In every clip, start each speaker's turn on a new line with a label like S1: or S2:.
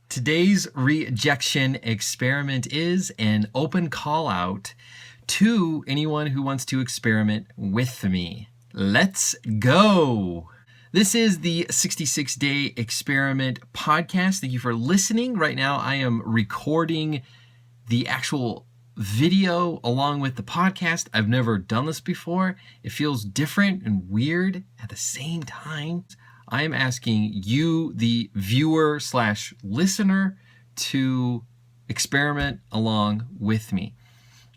S1: Today's rejection experiment is an open call out to anyone who wants to experiment with me. Let's go. This is the 66-Day Experiment podcast. Thank you for listening. Right now, I am recording the actual video along with the podcast. I've never done this before. It feels different and weird at the same time. I am asking you, the viewer / listener, to experiment along with me.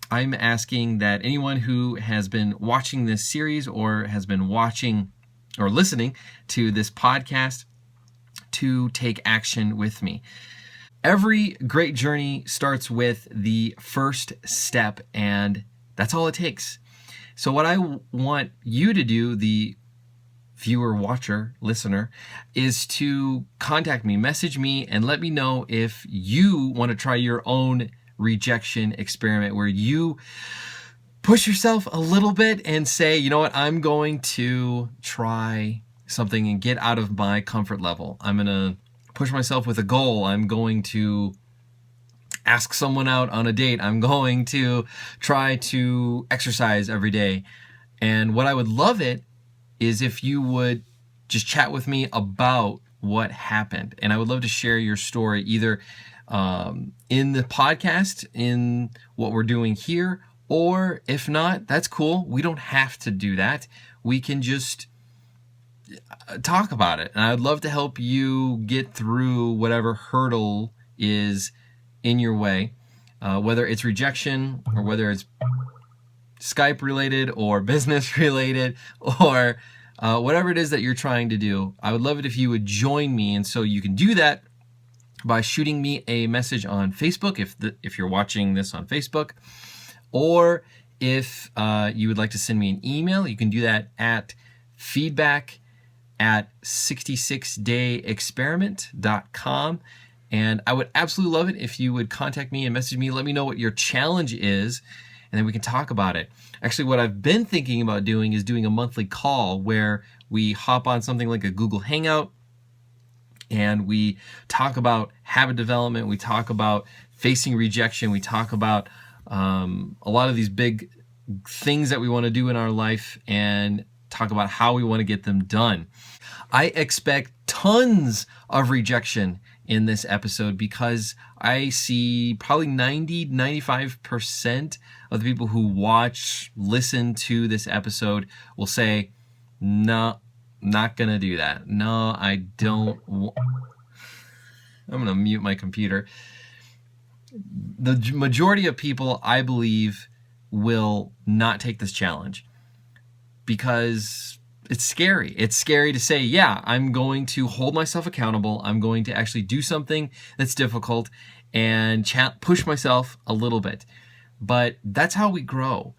S1: I'm asking that anyone who has been watching this series or has been watching or listening to this podcast to take action with me. Every great journey starts with the first step, and that's all it takes. So what I want you to do, the viewer, watcher, listener, is to contact me, message me, and let me know if you want to try your own rejection experiment where you push yourself a little bit and say, you know what, I'm going to try something and get out of my comfort level. I'm going to push myself with a goal. I'm going to ask someone out on a date. I'm going to try to exercise every day. And what I would love it is if you would just chat with me about what happened. And I would love to share your story either in the podcast, in what we're doing here, or if not, that's cool. We don't have to do that. We can just talk about it. And I'd love to help you get through whatever hurdle is in your way, whether it's rejection or whether it's Skype related or business related or whatever it is that you're trying to do. I would love it if you would join me. And so you can do that by shooting me a message on Facebook if you're watching this on Facebook, or if you would like to send me an email, you can do that at feedback@66dayexperiment.com. And I would absolutely love it if you would contact me and message me, let me know what your challenge is, and then we can talk about it. Actually, what I've been thinking about doing is doing a monthly call where we hop on something like a Google Hangout and we talk about habit development, we talk about facing rejection, we talk about a lot of these big things that we want to do in our life and talk about how we want to get them done. I expect tons of rejection in this episode because I see probably 95% of the people who listen to this episode will say, no, not going to do that. No, I don't. I'm going to mute my computer. The majority of people, I believe, will not take this challenge because it's scary. It's scary to say, yeah, I'm going to hold myself accountable. I'm going to actually do something that's difficult and push myself a little bit. But that's how we grow.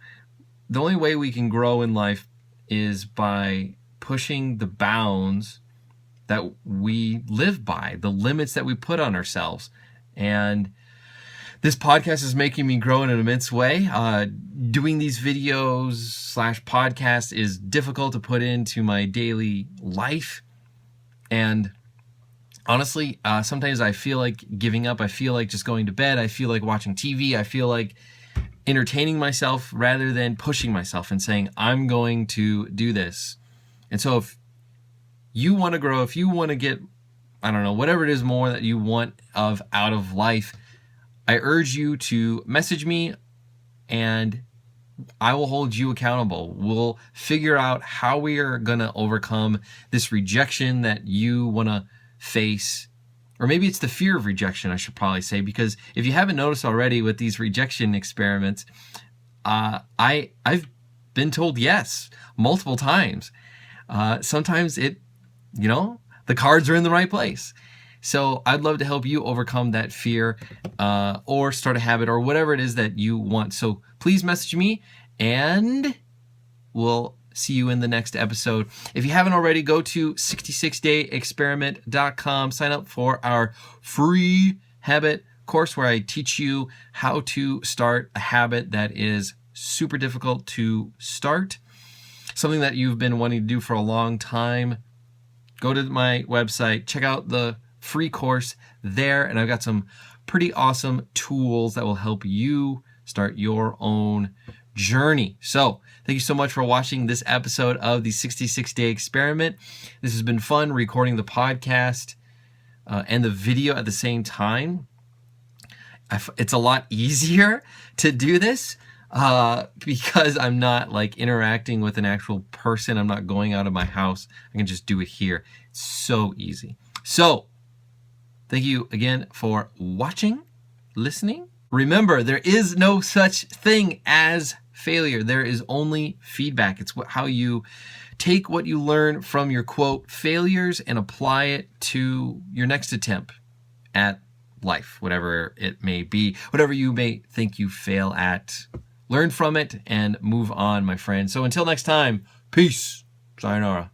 S1: The only way we can grow in life is by pushing the bounds that we live by, the limits that we put on ourselves. And this podcast is making me grow in an immense way. Doing these videos / podcasts is difficult to put into my daily life. And honestly, sometimes I feel like giving up. I feel like just going to bed. I feel like watching TV. I feel like entertaining myself rather than pushing myself and saying, I'm going to do this. And so if you want to grow, if you want to get, I don't know, whatever it is more that you want out of life, I urge you to message me and I will hold you accountable. We'll figure out how we are going to overcome this rejection that you want to face. Or maybe it's the fear of rejection, I should probably say, because if you haven't noticed already with these rejection experiments, I've been told yes multiple times. Sometimes the cards are in the right place. So I'd love to help you overcome that fear or start a habit or whatever it is that you want. So please message me and we'll see you in the next episode. If you haven't already, go to 66dayexperiment.com. Sign up for our free habit course where I teach you how to start a habit that is super difficult to start, something that you've been wanting to do for a long time. Go to my website, check out the free course there. And I've got some pretty awesome tools that will help you start your own journey. So thank you so much for watching this episode of the 66-Day Experiment. This has been fun recording the podcast and the video at the same time. It's a lot easier to do this because I'm not like interacting with an actual person. I'm not going out of my house. I can just do it here. It's so easy. So thank you again for watching, listening. Remember, there is no such thing as failure. There is only feedback. It's how you take what you learn from your quote failures and apply it to your next attempt at life, whatever it may be, whatever you may think you fail at. Learn from it and move on, my friend. So until next time, peace. Sayonara.